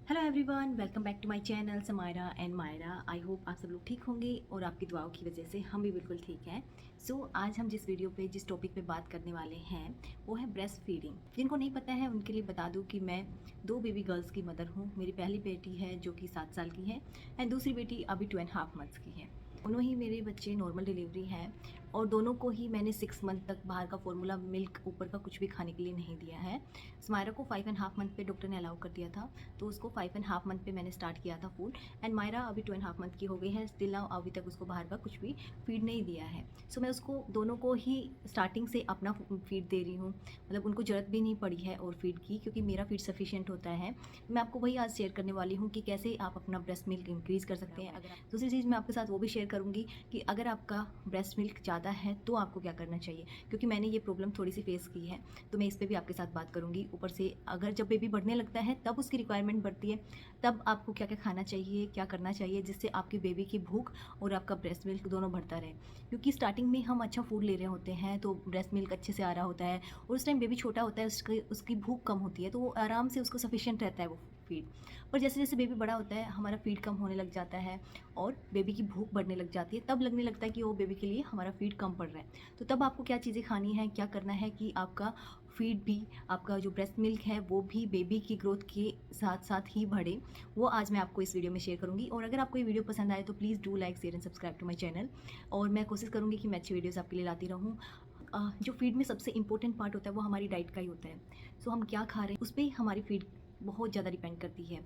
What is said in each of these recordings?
Hello everyone, welcome back to my channel Samaira and Myra. I hope आप सब लोग ठीक होंगे और आपकी दुआओं की वजह से हम भी बिल्कुल ठीक हैं। आज हम जिस वीडियो पे जिस टॉपिक पे बात करने वाले हैं वो है ब्रेस्ट फीडिंग। जिनको नहीं पता है उनके लिए बता दूं कि मैं 2 बेबी गर्ल्स की मदर हूँ। मेरी पहली बेटी है जो कि 7 साल की है एंड दूसरी बेटी अभी 2.5 मंथ्स की है। दोनों ही मेरे बच्चे नॉर्मल डिलीवरी हैं और दोनों को ही मैंने 6 मंथ तक बाहर का फॉर्मूला मिल्क ऊपर का कुछ भी खाने के लिए नहीं दिया है। समायरा को 5.5 मंथ पे डॉक्टर ने अलाउ कर दिया था, तो उसको 5.5 मंथ पे मैंने स्टार्ट किया था फूड। एंड मायरा अभी 2.5 मंथ की हो गई है। स्टिल नाउ अभी तक उसको बाहर का कुछ भी फीड नहीं दिया है। मैं उसको दोनों को ही स्टार्टिंग से अपना फीड दे रही हूँ, मतलब उनको ज़रूरत भी नहीं पड़ी है और फीड की, क्योंकि मेरा फीड सफिशिएंट होता है। मैं आपको वही आज शेयर करने वाली हूँ कि कैसे आप अपना ब्रेस्ट मिल्क इंक्रीज़ कर सकते हैं। अगर दूसरी चीज़ मैं आपके साथ वो भी शेयर करूँगी कि अगर आपका ब्रेस्ट मिल्क ज़्यादा है तो आपको क्या करना चाहिए, क्योंकि मैंने ये प्रॉब्लम थोड़ी सी फेस की है, तो मैं इस पर भी आपके साथ बात करूँगी। ऊपर से अगर जब बेबी बढ़ने लगता है तब उसकी रिक्वायरमेंट बढ़ती है, तब आपको क्या क्या खाना चाहिए, क्या करना चाहिए जिससे आपकी बेबी की भूख और आपका ब्रेस्ट मिल्क दोनों बढ़ता रहे। क्योंकि स्टार्टिंग में हम अच्छा फूड ले रहे होते हैं तो ब्रेस्ट मिल्क अच्छे से आ रहा होता है और उस टाइम बेबी छोटा होता है, उसकी भूख कम होती है, तो वो आराम से उसको सफिशिएंट रहता है वो फीड। पर जैसे जैसे बेबी बड़ा होता है हमारा फीड कम होने लग जाता है और बेबी की भूख बढ़ने लग जाती है, तब लगने लगता है कि वो बेबी के लिए हमारा फीड कम पड़ रहा है। तो तब आपको क्या चीज़ें खानी है, क्या करना है कि आपका फीड भी, आपका जो ब्रेस्ट मिल्क है वो भी बेबी की ग्रोथ के साथ साथ ही बढ़े, वो आज मैं आपको इस वीडियो में शेयर करूंगी। और अगर आपको ये वीडियो पसंद आए तो please do like share and subscribe to my channel. और मैं कोशिश करूंगी कि मैं अच्छी वीडियोस आपके लिए लाती रहूँ। जो फीड में सबसे इंपॉर्टेंट पार्ट होता है वो हमारी डाइट का ही होता है। हम क्या खा रहे हैं उस पर ही हमारी फीड बहुत ज़्यादा डिपेंड करती है।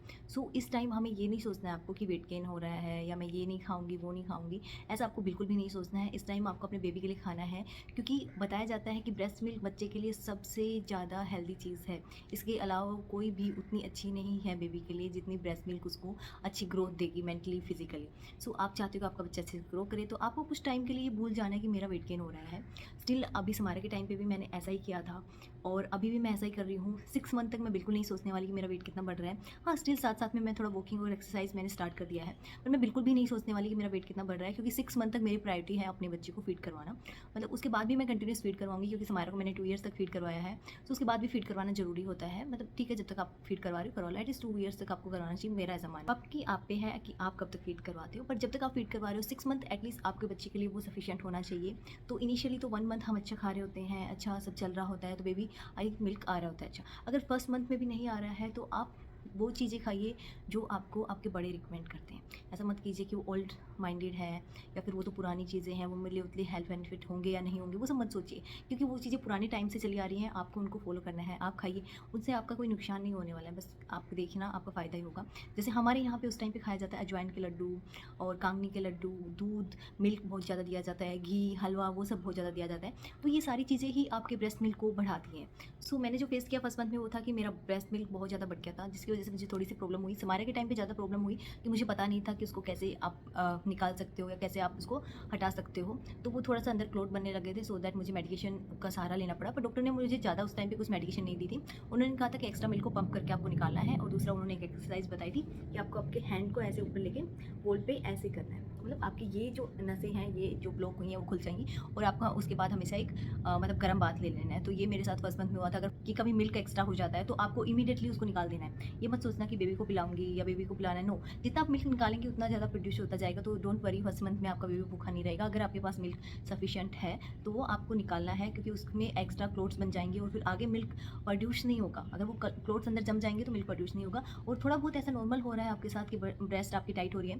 इस टाइम हमें ये नहीं सोचना है आपको कि वेट गेन हो रहा है या मैं ये नहीं खाऊंगी वो नहीं खाऊंगी, ऐसा आपको बिल्कुल भी नहीं सोचना है। इस टाइम आपको अपने बेबी के लिए खाना है, क्योंकि बताया जाता है कि ब्रेस्ट मिल्क बच्चे के लिए सबसे ज़्यादा हेल्दी चीज़ है। इसके अलावा कोई भी उतनी अच्छी नहीं है बेबी के लिए जितनी ब्रेस्ट मिल्क उसको अच्छी ग्रोथ देगी मेंटली फिजिकली। आप चाहते हो कि आपका बच्चा अच्छे से ग्रो करे, तो आपको कुछ टाइम के लिए भूल जाना है कि मेरा वेट गेन हो रहा है। स्टिल अभी समारे के टाइम पे भी मैंने ऐसा ही किया था और अभी भी मैं ऐसा ही कर रही हूँ। 6 मंथ तक मैं बिल्कुल नहीं सोचने वाली कि मेरा वेट कितना बढ़ रहा है। हाँ, स्टिल साथ साथ में मैं थोड़ा वॉकिंग और एक्सरसाइज मैंने स्टार्ट कर दिया है, पर मैं बिल्कुल भी नहीं सोचने वाली कि मेरा वेट कितना बढ़ रहा है, क्योंकि 6 मंथ तक मेरी प्रायोरिटी है अपने बच्चे को फीड करवाना। मतलब उसके बाद भी मैं कंटिन्यूस फीड करवाऊंगी, क्योंकि समारा को मैंने 2 ईयर्स तक फीड करवाया है, तो उसके बाद भी फीड करवाना जरूरी होता है। मतलब ठीक है, जब तक आप फीड करवा रहे हो करवा लो, एटलीस्ट 2 ईयर्स तक आपको करवाना चाहिए, मेरा ऐसा मानना। आपकी आप पे है कि आप कब तक फीड करवाते हो, पर जब तक आप फीड करवा रहे हो 6 मंथ एटलीस्ट आपके बच्चे के लिए वो सफिशिएंट होना चाहिए। तो इनिशियली तो 1 मंथ हम अच्छा खा रहे होते हैं, अच्छा सब चल रहा होता है, तो बेबी आई मिल्क आ रहा होता है अच्छा। अगर फर्स्ट मंथ में भी नहीं आ रहा है तो आप वो चीज़ें खाइए जो आपको आपके बड़े रिकमेंड करते हैं। ऐसा मत कीजिए कि वो ओल्ड माइंडेड है या फिर वो तो पुरानी चीज़ें हैं, वो मेरे लिए उतनी हेल्थ बेनिफिट होंगे या नहीं होंगे, वो सब मत सोचिए, क्योंकि वो चीज़ें पुराने टाइम से चली आ रही हैं, आपको उनको फॉलो करना है। आप खाइए, उनसे आपका कोई नुकसान नहीं होने वाला है, बस आप देखना आपका फ़ायदा ही होगा। जैसे हमारे यहाँ पे उस टाइम पे खाया जाता है अजवाइन के लड्डू और कांगनी के लड्डू, दूध, मिल्क बहुत ज़्यादा दिया जाता है, घी, हलवा, वो सब बहुत ज़्यादा दिया जाता है, तो ये सारी चीज़ें ही आपके ब्रेस्ट मिल्क को बढ़ाती हैं। मैंने जो फेस किया फर्स्ट मंथ में वो था कि मेरा ब्रेस्ट मिल्क बहुत ज़्यादा बढ़ गया था, जिसकी वजह से मुझे थोड़ी सी प्रॉब्लम हुई। समारे के टाइम पे ज़्यादा प्रॉब्लम हुई कि मुझे पता नहीं था कि उसको कैसे आप निकाल सकते हो या कैसे आप उसको हटा सकते हो, तो वो थोड़ा सा अंदर क्लोट बनने लगे थे, सो दैट मुझे मेडिकेशन का सहारा लेना पड़ा। पर डॉक्टर ने मुझे ज़्यादा उस टाइम पे कुछ मेडिकेशन नहीं दी थी। उन्होंने कहा था कि एक्स्ट्रा मिल्क को पंप करके आपको निकालना है, और दूसरा उन्होंने एक एक्सरसाइज बताई थी कि आपको आपके हैंड को ऐसे ऊपर लेके वोल्ट पे ऐसे करना है, मतलब आपकी ये जो नसें हैं ये जो ब्लॉक हुई हैं वो खुल जाएंगी, और आपका उसके बाद हमेशा एक मतलब गर्म बात ले लेना है। तो ये मेरे साथ फर्स्ट मंथ में हुआ था। अगर कि कभी मिल्क एक्स्ट्रा हो जाता है तो आपको इमीडिएटली उसको निकाल देना है। ये मत सोचना कि बेबी को पिलाऊंगी या बेबी को पिलाना है, नो, जितना आप मिल्क निकालेंगे उतना ज़्यादा प्रोड्यूस होता जाएगा, तो डोंट वरी, फर्स्ट मंथ में आपका बेबी भूखा नहीं रहेगा। अगर आपके पास मिल्क सफिशिएंट है तो वो आपको निकालना है, क्योंकि उसमें एक्स्ट्रा क्लोट्स बन जाएंगे और फिर आगे मिल्क प्रोड्यूस नहीं होगा। अगर वो क्लोट्स अंदर जम जाएंगे तो मिल्क प्रोड्यूस नहीं होगा। और थोड़ा बहुत ऐसा नॉर्मल हो रहा है आपके साथ कि ब्रेस्ट आपकी टाइट हो रही है,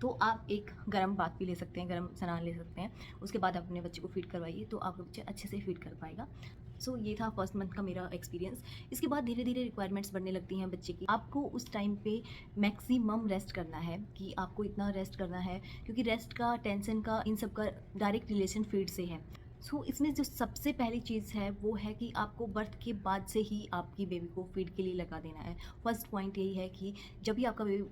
तो आप एक गर्म बात भी ले सकते हैं, गर्म स्नान ले सकते हैं, उसके बाद अपने बच्चे को फीड करवाइए, तो आपका बच्चा अच्छे से फीड कर पाएगा। ये था फर्स्ट मंथ का मेरा एक्सपीरियंस। इसके बाद धीरे धीरे रिक्वायरमेंट्स बढ़ने लगती हैं बच्चे की। आपको उस टाइम पे मैक्सिमम रेस्ट करना है, कि आपको इतना रेस्ट करना है, क्योंकि रेस्ट का, टेंशन का, इन सब का डायरेक्ट रिलेशन फीड से है। इसमें जो सबसे पहली चीज़ है वो है कि आपको बर्थ के बाद से ही आपकी बेबी को फीड के लिए लगा देना है। फर्स्ट पॉइंट यही है कि जब भी आपका बेबी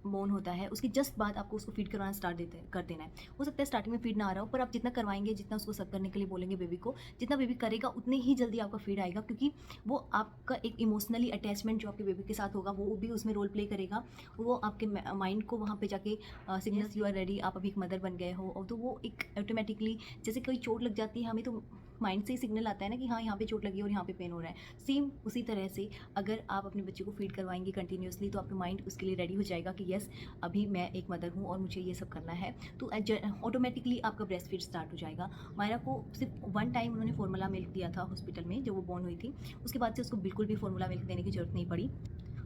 बोर्न होता है उसके जस्ट बाद आपको उसको फीड करवाना कर देना है। हो सकता है स्टार्टिंग में फीड ना आ रहा हो, पर आप जितना करवाएंगे, जितना उसको सक करने के लिए बोलेंगे बेबी को, जितना बेबी करेगा उतने ही जल्दी आपका फीड आएगा, क्योंकि वो आपका एक इमोशनली अटैचमेंट जो आपके बेबी के साथ होगा वो भी उसमें रोल प्ले करेगा। वो आपके माइंड को वहाँ पे जाके सिग्नल्स, यू आर रेडी, आप अभी एक मदर बन गए हो, और तो वो एक ऑटोमेटिकली, जैसे कोई चोट लग जाती है हमें, तो माइंड से ही सिग्नल आता है ना कि हाँ यहाँ पे चोट लगी है और यहाँ पे पेन हो रहा है। सेम उसी तरह से अगर आप अपने बच्चे को फीड करवाएंगे कंटिन्यूसली तो आपका माइंड उसके लिए रेडी हो जाएगा कि यस अभी मैं एक मदर हूँ और मुझे ये सब करना है, तो ऑटोमेटिकली आपका ब्रेस्ट फीड स्टार्ट हो जाएगा। मायरा को सिर्फ वन टाइम उन्होंने फार्मूला मिल्क दिया था हॉस्पिटल में जब वो बॉर्न हुई थी, उसके बाद से उसको बिल्कुल भी फार्मूला मिल्क देने की ज़रूरत नहीं पड़ी।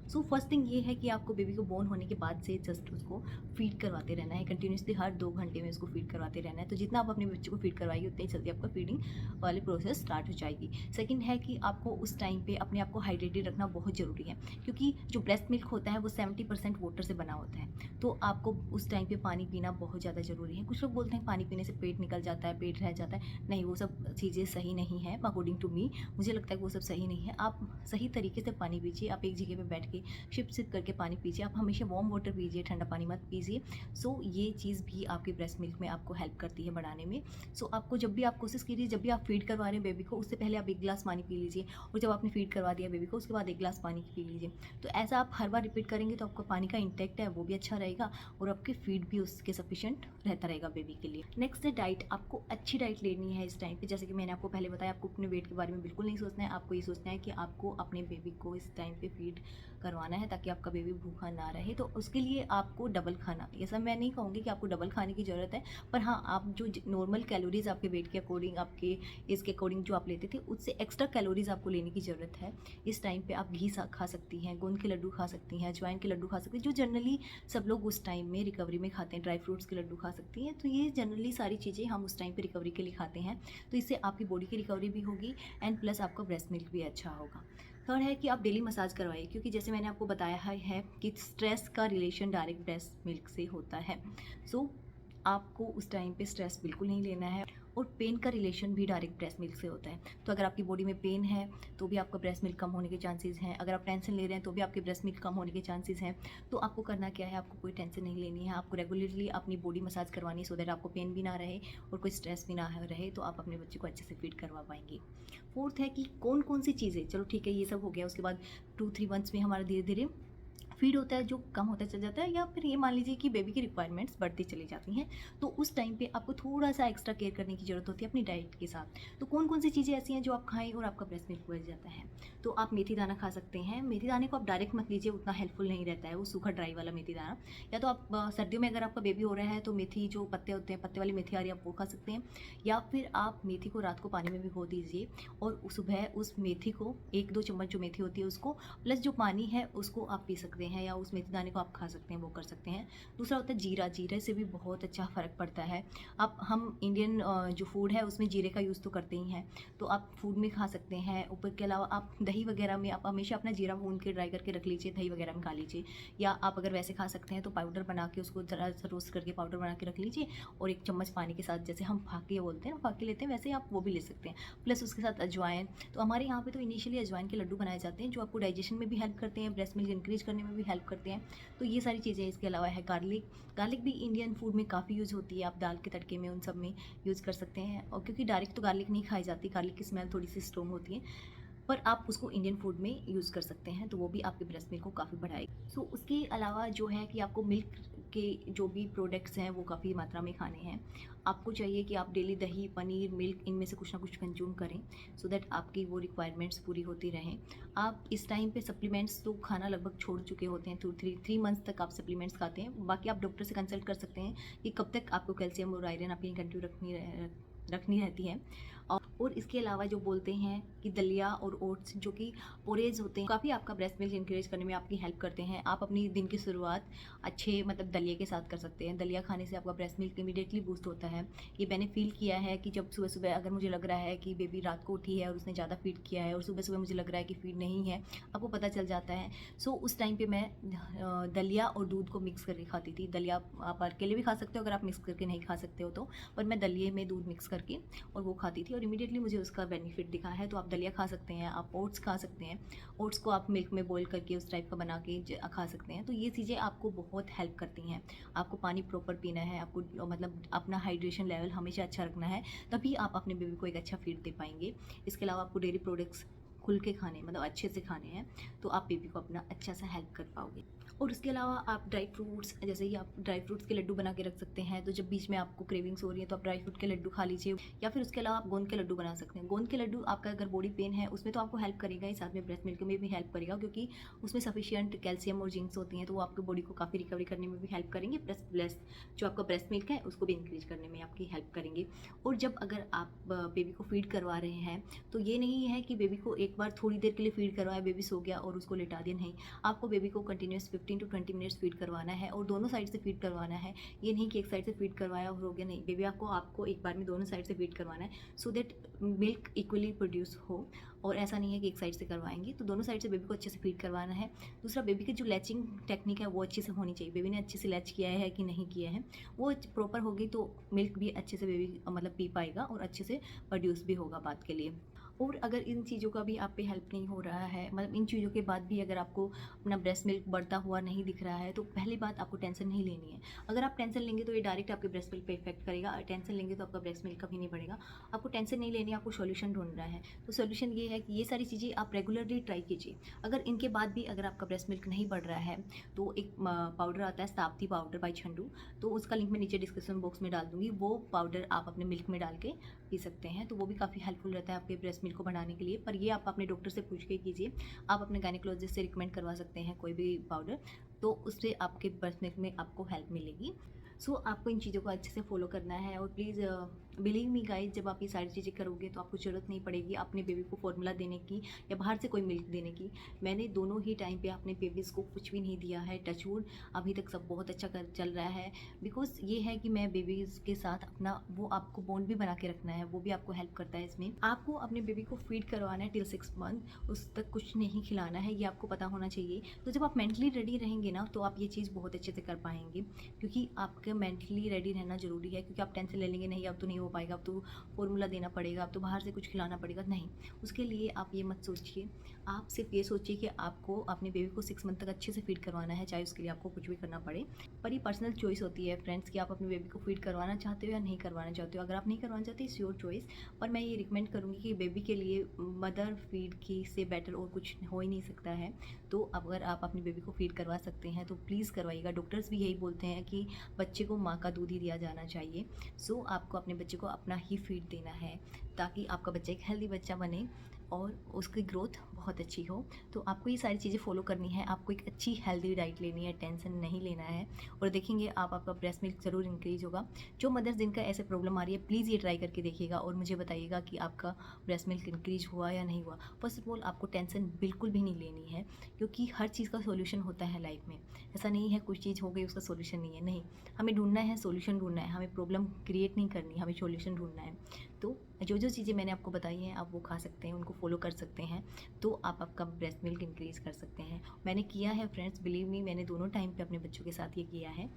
सो फर्स्ट थिंग ये है कि आपको बेबी को बोर्न होने के बाद से जस्ट उसको फीड करवाते रहना है कंटिन्यूसली, हर 2 घंटे में उसको फीड करवाते रहना है। तो जितना आप अपने बच्चे को फीड करवाइए उतनी जल्दी आपका फीडिंग वाली प्रोसेस स्टार्ट हो जाएगी। सेकंड है कि आपको उस टाइम पे अपने आप को हाइड्रेटेड रखना बहुत ज़रूरी है, क्योंकि जो ब्रेस्ट मिल्क होता है वो 70% वाटर से बना होता है। तो आपको उस टाइम पे पानी पीना बहुत ज़्यादा ज़रूरी है। कुछ लोग बोलते हैं पानी पीने से पेट निकल जाता है, पेट रह जाता है। नहीं, वो सब चीज़ें सही नहीं है अकॉर्डिंग टू मी। मुझे लगता है कि वो सब सही नहीं है। आप सही तरीके से पानी पीजिए, आप एक जगह पे बैठ के सिप करके पानी पीजिए। आप हमेशा वार्म वाटर पीजिए, ठंडा पानी मत पीजिए। सो ये चीज़ भी आपके ब्रेस्ट मिल्क में आपको हेल्प करती है बढ़ाने में। सो आपको जब भी आप कोशिश कीजिए, जब भी आप फीड करवा रहे हैं बेबी को, उससे पहले आप 1 गिलास पानी पी लीजिए, और जब आपने फीड करवा दिया बेबी को उसके बाद 1 गिलास पानी पी लीजिए। तो ऐसा आप हर बार रिपीट करेंगे तो आपका पानी का इंटेक्ट है वो भी अच्छा रहेगा और आपकी फीड भी उसके सफिशिएंट रहता रहेगा बेबी के लिए। नेक्स्ट है डाइट। आपको अच्छी डाइट लेनी है इस टाइम पे। जैसे कि मैंने आपको पहले बताया, आपको अपने वेट के बारे में बिल्कुल नहीं सोचना है। आपको ये सोचना है कि आपको अपने बेबी को इस टाइम पे फीड करवाना है ताकि आपका बेबी भूखा ना रहे। तो उसके लिए आपको डबल खाना, ये सब मैं नहीं कहूँगी कि आपको डबल खाने की ज़रूरत है, पर हाँ आप जो नॉर्मल कैलोरीज आपके वेट के अकॉर्डिंग, आपके इसके अकॉर्डिंग जो आप लेते थे उससे एक्स्ट्रा कैलोरीज आपको लेने की ज़रूरत है। इस टाइम पे आप घी खा सकती हैं, गोंद के लड्डू खा सकती हैं, अजवाइन के लड्डू खा सकती हैं, जो जनरली सब लोग उस टाइम में रिकवरी में खाते हैं। ड्राई फ्रूट्स के लड्डू खा सकती हैं। तो ये जनरली सारी चीज़ें हम उस टाइम पे रिकवरी के लिए खाते हैं। तो इससे आपकी बॉडी की रिकवरी भी होगी एंड प्लस आपका ब्रेस्ट मिल्क भी अच्छा होगा। थर्ड है कि आप डेली मसाज करवाइए, क्योंकि जैसे मैंने आपको बताया है कि स्ट्रेस का रिलेशन डायरेक्ट ब्रेस्ट मिल्क से होता है। सो आपको उस टाइम पे स्ट्रेस बिल्कुल नहीं लेना है। और पेन का रिलेशन भी डायरेक्ट ब्रेस्ट मिल्क से होता है। तो अगर आपकी बॉडी में पेन है तो भी आपका ब्रेस्ट मिल्क कम होने के चांसेस हैं। अगर आप टेंशन ले रहे हैं तो भी आपके ब्रेस्ट मिल्क कम होने के चांसेस हैं। तो आपको करना क्या है, आपको कोई टेंशन नहीं लेनी है। आपको रेगुलरली अपनी बॉडी मसाज करवानी है, सो दैट आपको पेन भी ना रहे और कोई स्ट्रेस भी ना रहे, तो आप अपने बच्चे को अच्छे से फीड करवा पाएंगे। फोर्थ है कि कौन कौन सी चीज़ें, चलो ठीक है ये सब हो गया, उसके बाद 2-3 मंथ्स में हमारा धीरे धीरे फीड होता है जो कम होता चल जाता है, या फिर ये मान लीजिए कि बेबी की रिक्वायरमेंट्स बढ़ती चली जाती हैं। तो उस टाइम पे आपको थोड़ा सा एक्स्ट्रा केयर करने की ज़रूरत होती है अपनी डाइट के साथ। तो कौन कौन सी चीज़ें ऐसी हैं जो आप खाएं और आपका ब्रेस्ट मिल्क बढ़ जाता है। तो आप मेथी दाना खा सकते हैं। मेथी दाने को आप डायरेक्ट मत लीजिए, उतना हेल्पफुल नहीं रहता है वो सूखा ड्राई वाला मेथी दाना। या तो आप सर्दियों में अगर आपका बेबी हो रहा है तो मेथी जो पत्ते होते हैं, पत्ते वाली मेथी आ रही है, आप वो खा सकते हैं। या फिर आप मेथी को रात को पानी में भिगो दीजिए और सुबह उस मेथी को 1-2 चम्मच जो मेथी होती है उसको प्लस जो पानी है उसको आप पी सकते हैं, या उस मेथी दाने को आप खा सकते हैं, वो कर सकते हैं। दूसरा होता है जीरा। जीरे से भी बहुत अच्छा फ़र्क पड़ता है। आप हम इंडियन जो फूड है उसमें जीरे का यूज़ तो करते ही हैं, तो आप फूड में खा सकते हैं। ऊपर के अलावा आप दही वगैरह में आप हमेशा अपना जीरा भून के ड्राई करके रख लीजिए, दही वगैरह में खा लीजिए। या आप अगर वैसे खा सकते हैं तो पाउडर बना के उसको ज़रा सा रोस्ट करके पाउडर बना के रख लीजिए, और 1 चम्मच पानी के साथ, जैसे हम फाके बोलते हैं ना, फाके लेते हैं, वैसे आप वो भी ले सकते हैं। प्लस उसके साथ अजवाइन। तो हमारे यहाँ पे तो इनिशियली अजवाइन के लड्डू बनाए जाते हैं जो आपको डाइजेशन में भी हेल्प करते हैं, ब्रेस्ट मिल्क इंक्रीज करने में भी हेल्प करते हैं। तो ये सारी चीज़ें। इसके अलावा है गार्लिक। गार्लिक भी इंडियन फूड में काफ़ी यूज़ होती है, आप दाल के तड़के में उन सब में यूज़ कर सकते हैं। और क्योंकि डायरेक्ट तो गार्लिक नहीं खाई जाती, गार्लिक की स्मेल थोड़ी सी स्ट्रॉन्ग होती है, पर आप उसको इंडियन फूड में यूज़ कर सकते हैं, तो वो भी आपके ब्रेस्ट मिल्क को काफ़ी बढ़ाएगा। सो उसके अलावा जो है कि आपको मिल्क के जो भी प्रोडक्ट्स हैं वो काफ़ी मात्रा में खाने हैं। आपको चाहिए कि आप डेली दही, पनीर, मिल्क इनमें से कुछ ना कुछ कंज्यूम करें, सो दैट आपकी वो रिक्वायरमेंट्स पूरी होती रहें। आप इस टाइम पे सप्लीमेंट्स तो खाना लगभग छोड़ चुके होते हैं, 2-3 मंथ्स तक आप सप्लीमेंट्स खाते हैं। बाकी आप डॉक्टर से कंसल्ट कर सकते हैं कि कब तक आपको कैल्शियम और आयरन आपकी कंटिन्यू रखनी रहती है। और इसके अलावा जो बोलते हैं कि दलिया और ओट्स जो कि पोरेज होते हैं, काफ़ी आपका ब्रेस्ट मिल्क इंक्रीज करने में आपकी हेल्प करते हैं। आप अपनी दिन की शुरुआत अच्छे दलिया के साथ कर सकते हैं। दलिया खाने से आपका ब्रेस्ट मिल्क इमीडिएटली बूस्ट होता है। ये मैंने फील किया है कि जब सुबह सुबह अगर मुझे लग रहा है कि बेबी रात को उठी है और उसने ज़्यादा फीड किया है और सुबह सुबह मुझे लग रहा है कि फीड नहीं है, आपको पता चल जाता है। सो उस टाइम पर मैं दलिया और दूध को मिक्स करके खाती थी। दलिया आप अकेले भी खा सकते हो अगर आप मिक्स करके नहीं खा सकते हो तो, पर मैं दलिए में दूध मिक्स करके और वो खाती थी और इमीडिएटली मुझे उसका बेनिफिट दिखा है। तो आप दलिया खा सकते हैं, आप ओट्स खा सकते हैं। ओट्स को आप मिल्क में बॉईल करके उस टाइप का बना के खा सकते हैं। तो ये चीज़ें आपको बहुत हेल्प करती हैं। आपको पानी प्रॉपर पीना है, आपको अपना हाइड्रेशन लेवल हमेशा अच्छा रखना है, तभी आप अपने बेबी को एक अच्छा फीड दे पाएंगे। इसके अलावा आपको डेयरी प्रोडक्ट्स खुल के खाने मतलब अच्छे से खाने हैं तो आप बेबी को अपना अच्छा सा हेल्प कर पाओगे। और उसके अलावा आप ड्राई फ्रूट्स, जैसे कि आप ड्राई फ्रूट्स के लड्डू बना के रख सकते हैं, तो जब बीच में आपको क्रेविंग्स हो रही है तो आप ड्राई फ्रूट के लड्डू खा लीजिए। या फिर उसके अलावा आप गोंद के लड्डू बना सकते हैं। गोंद के लड्डू आपका अगर बॉडी पेन है उसमें तो आपको हेल्प करेगा ही, साथ में ब्रेस्ट मिल्क में भी हेल्प करेगा, क्योंकि उसमें सफिशिएंट कैल्शियम और जिंक्स होती हैं, तो वो आपकी बॉडी को काफ़ी रिकवरी करने में भी हेल्प करेंगे, प्लस जो आपका ब्रेस्ट मिल्क है उसको भी इंक्रीज करने में आपकी हेल्प करेंगे। और जब अगर आप बेबी को फीड करवा रहे हैं तो ये नहीं है कि बेबी को एक बार थोड़ी देर के लिए फीड करवाया, बेबी सो गया और उसको लेटा दिया। नहीं, आपको बेबी को कंटिन्यूस 15 to 20 मिनट्स फीड करवाना है और दोनों साइड से फीड करवाना है। ये नहीं कि एक साइड से फीड करवाया और हो गया, नहीं, बेबी आपको एक बार में दोनों साइड से फीड करवाना है, so that milk equally produce हो। और ऐसा नहीं है कि एक साइड से करवाएंगे, तो दोनों साइड से बेबी को अच्छे से फीड करवाना है। दूसरा, बेबी की जो लैचिंग टेक्निक है वो अच्छे से होनी चाहिए। बेबी ने अच्छे से लैच किया है कि नहीं किया है, वो प्रॉपर होगी तो मिल्क भी अच्छे से बेबी मतलब पी पाएगा और अच्छे से प्रोड्यूस भी होगा बात के लिए। और अगर इन चीज़ों का भी आप पे हेल्प नहीं हो रहा है, मतलब इन चीज़ों के बाद भी अगर आपको अपना ब्रेस्ट मिल्क बढ़ता हुआ नहीं दिख रहा है, तो पहली बात आपको टेंशन नहीं लेनी है। अगर आप टेंशन लेंगे तो ये डायरेक्ट आपके ब्रेस्ट मिल्क पे इफेक्ट करेगा, और टेंशन लेंगे तो आपका ब्रेस्ट मिल्क कभी नहीं बढ़ेगा। आपको टेंशन नहीं लेनी, आपको सॉल्यूशन ढूंढना है। तो सॉल्यूशन ये है कि ये सारी चीज़ें आप रेगुलरली ट्राई कीजिए। अगर इनके बाद भी अगर आपका ब्रेस्ट मिल्क नहीं बढ़ रहा है तो एक पाउडर आता है ताप्ती पाउडर बाय छंडू, तो उसका लिंक मैं नीचे डिस्क्रिप्शन बॉक्स में डाल दूँगी। वो पाउडर आप अपने मिल्क में डाल के पी सकते हैं, तो वो भी काफ़ी हेल्पफुल रहता है आपके ब्रेस्ट मिल्क को बढ़ाने के लिए। पर ये आप अपने डॉक्टर से पूछ के कीजिए। आप अपने गायनेकोलॉजिस्ट से रिकमेंड करवा सकते हैं कोई भी पाउडर, तो उससे आपके ब्रेस्ट मिल्क में आपको हेल्प मिलेगी। सो आपको इन चीज़ों को अच्छे से फॉलो करना है। और प्लीज़ बिलीव मी गाइज, जब आप ये सारी चीज़ें करोगे तो आपको ज़रूरत नहीं पड़ेगी अपने बेबी को फॉर्मूला देने की या बाहर से कोई मिल्क देने की। मैंने दोनों ही टाइम पे अपने बेबीज़ को कुछ भी नहीं दिया है, टचवुड, अभी तक सब बहुत अच्छा चल रहा है। बिकॉज ये है कि मैं बेबीज़ के साथ अपना वो आपको बॉन्ड भी बना के रखना है, वो भी आपको हेल्प करता है इसमें। आपको अपने बेबी को फीड करवाना है टिल 6 मंथ, उस तक कुछ नहीं खिलाना है, ये आपको पता होना चाहिए। तो जब आप मेंटली रेडी रहेंगे ना तो आप ये चीज़ बहुत अच्छे से कर पाएंगे, क्योंकि आपके मेंटली रेडी रहना ज़रूरी है। क्योंकि आप टेंशन ले लेंगे, नहीं अब तो नहीं हो पाएगा, अब तो फॉर्मूला देना पड़ेगा, अब तो बाहर से कुछ खिलाना पड़ेगा, नहीं, उसके लिए आप ये मत सोचिए। आप सिर्फ ये सोचिए कि आपको अपने बेबी को 6 मंथ तक अच्छे से फीड करवाना है, चाहे उसके लिए आपको कुछ भी करना पड़े। पर ये पर्सनल चॉइस होती है फ्रेंड्स कि आप अपने बेबी को फीड करवाना चाहते हो या नहीं करवाना चाहते हो। अगर आप नहीं करवाना चाहते, इट्स योर चॉइस। पर मैं ये रिकमेंड करूँगी कि बेबी के लिए मदर फीड की से बेटर और कुछ हो ही नहीं सकता है। तो अगर आप अपने बेबी को फीड करवा सकते हैं तो प्लीज़ करवाइएगा। डॉक्टर्स भी यही बोलते हैं कि बच्चे को माँ का दूध ही दिया जाना चाहिए। सो आपको अपने बच्चे को अपना ही फीड देना है, ताकि आपका बच्चा एक हेल्दी बच्चा बने और उसकी ग्रोथ बहुत अच्छी हो। तो आपको ये सारी चीज़ें फॉलो करनी है। आपको एक अच्छी हेल्दी डाइट लेनी है, टेंशन नहीं लेना है, और देखेंगे आपका ब्रेस्ट मिल्क ज़रूर इंक्रीज होगा। जो मदर्स जिनका ऐसे प्रॉब्लम आ रही है, प्लीज़ ये ट्राई करके देखिएगा और मुझे बताइएगा कि आपका ब्रेस्ट मिल्क इंक्रीज हुआ या नहीं हुआ। फर्स्ट ऑफ ऑल, आपको टेंशन बिल्कुल भी नहीं लेनी है, क्योंकि हर चीज़ का सोल्यूशन होता है लाइफ में। ऐसा नहीं है कुछ चीज़ हो गई उसका सोल्यूशन नहीं है, नहीं, हमें ढूंढना है सोल्यूशन, ढूंढना है, हमें प्रॉब्लम क्रिएट नहीं करनी, हमें सोल्यूशन ढूंढना है। तो जो चीज़ें मैंने आपको बताई हैं आप वो खा सकते हैं, उनको फॉलो कर सकते हैं, तो आप आपका ब्रेस्ट मिल्क इंक्रीज़ कर सकते हैं। मैंने किया है फ्रेंड्स, बिलीव मी, मैंने दोनों टाइम पे अपने बच्चों के साथ ये किया है।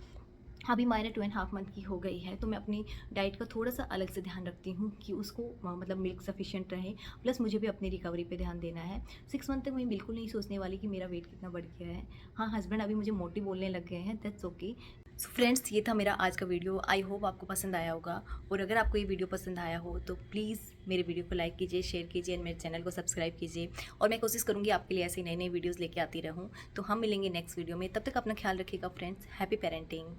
अभी मायरा 2.5 मंथ की हो गई है, तो मैं अपनी डाइट का थोड़ा सा अलग से ध्यान रखती हूँ कि उसको मतलब मिल्क सफिशिएंट रहे, प्लस मुझे भी अपनी रिकवरी पे ध्यान देना है। 6 मंथ तक मैं बिल्कुल नहीं सोचने वाली कि मेरा वेट कितना बढ़ गया है। हाँ, हस्बैंड अभी मुझे मोटी बोलने लग गए हैं, दैट्स ओके। सो फ्रेंड्स, ये था मेरा आज का वीडियो। आई होप आपको पसंद आया होगा, और अगर आपको ये वीडियो पसंद आया हो तो प्लीज़ मेरे वीडियो को लाइक कीजिए, शेयर कीजिए, मेरे चैनल को सब्सक्राइब कीजिए। और मैं कोशिश करूँगी आपके लिए ऐसे नई नई वीडियोज़ लेके आती रहूँ। तो हम मिलेंगे नेक्स्ट वीडियो में, तब तक अपना ख्याल रखिएगा फ्रेंड्स। Happy parenting.